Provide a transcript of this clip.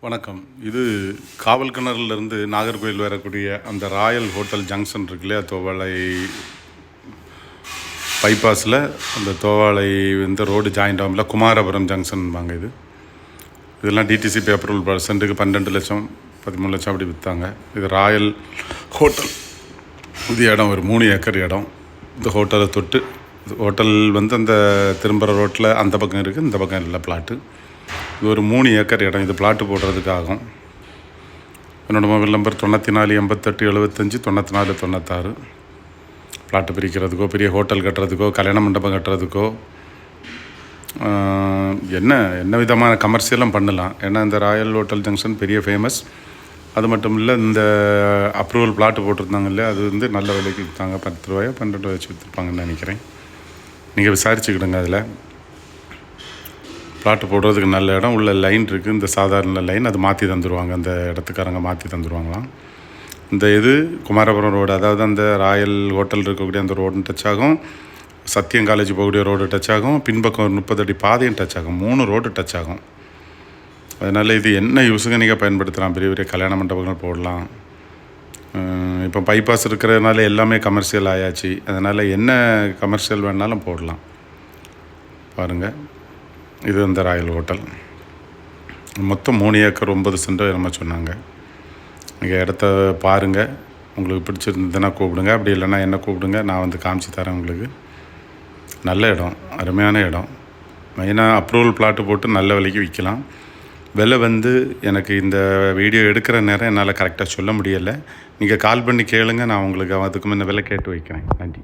வணக்கம். இது காவல் கிணறுலேருந்து நாகர்கோவில் வரக்கூடிய அந்த ராயல் ஹோட்டல் ஜங்ஷன் இருக்கு இல்லையா, தோவாளை பைபாஸில் அந்த தோவாளை இந்த ரோடு ஜாயிண்ட் ஆகும்ல, குமாரபுரம் ஜங்ஷன்பாங்க. இதெல்லாம் டிடிசிபி அப்ரூவல் சென்ட்டுக்கு 12 லட்சம் 13 லட்சம் அப்படி விற்றாங்க. இது ராயல் ஹோட்டல். இது இடம் ஒரு 3 ஏக்கர் இடம். இந்த ஹோட்டலை தொட்டு ஹோட்டல் அந்த திரும்புகிற ரோட்டில் அந்த பக்கம் இருக்குது, இந்த பக்கம் இல்லை பிளாட்டு. இது ஒரு 3 ஏக்கர் இடம். இது பிளாட்டு போடுறதுக்கு ஆகும். என்னோடய மொபைல் நம்பர் 94 88 75 94 96. பிளாட்டு பிரிக்கிறதுக்கோ, பெரிய ஹோட்டல் கட்டுறதுக்கோ, கல்யாண மண்டபம் கட்டுறதுக்கோ, என்ன விதமான கமர்ஷியலும் பண்ணலாம். ஏன்னா இந்த ராயல் ஹோட்டல் ஜங்ஷன் பெரிய ஃபேமஸ். அது மட்டும் இல்லை, இந்த அப்ரூவல் பிளாட்டு போட்டிருந்தாங்க இல்லையா, அது நல்ல விலைக்கு விற்றாங்க. 10 ரூபாயோ 12 ரூபாய் வச்சு விற்றுருப்பாங்கன்னு நினைக்கிறேன். நீங்கள் விசாரிச்சுக்கிடுங்க. அதில் பிளாட்டு போடுறதுக்கு நல்ல இடம் உள்ள லைன் இருக்குது. இந்த சாதாரண லைன் அது மாற்றி தந்துடுவாங்க, அந்த இடத்துக்காரங்க மாற்றி தந்துடுவாங்களாம். இந்த குமாரபுரம் ரோடு, அதாவது அந்த ராயல் ஹோட்டல் இருக்கக்கூடிய அந்த ரோடும் டச் ஆகும், சத்தியம் காலேஜ் போகக்கூடிய ரோடு டச் ஆகும், பின்பக்கம் ஒரு 30 அடி பாதையும் டச் ஆகும். 3 ரோடு டச் ஆகும். அதனால் இது என்ன யூஸுங்க நீங்கள் பயன்படுத்தலாம். பெரிய பெரிய கல்யாண மண்டபங்கள் போடலாம். இப்போ பைபாஸ் இருக்கிறதுனால எல்லாமே கமர்ஷியல் ஆயாச்சு. அதனால் என்ன கமர்ஷியல் வேணாலும் போடலாம். பாருங்கள், இது அந்த ராயல் ஹோட்டல். மொத்தம் 3 ஏக்கர் 9 சென்ட் நம்ம சொன்னாங்க. நீங்கள் இடத்த பாருங்கள். உங்களுக்கு பிடிச்சிருந்ததுன்னா கூப்பிடுங்க, அப்படி இல்லைன்னா என்ன கூப்பிடுங்க, நான் காமிச்சு தரேன் உங்களுக்கு. நல்ல இடம், அருமையான இடம். மெயினாக அப்ரூவல் பிளாட்டு போட்டு நல்ல விலைக்கு விற்கலாம். விலை எனக்கு இந்த வீடியோ எடுக்கிற நேரம் என்னால் கரெக்டாக சொல்ல முடியலை. நீங்கள் கால் பண்ணி கேளுங்க, நான் உங்களுக்கு அதுக்கு முன்ன விலை கேட்டு வைக்கிறேன். நன்றி.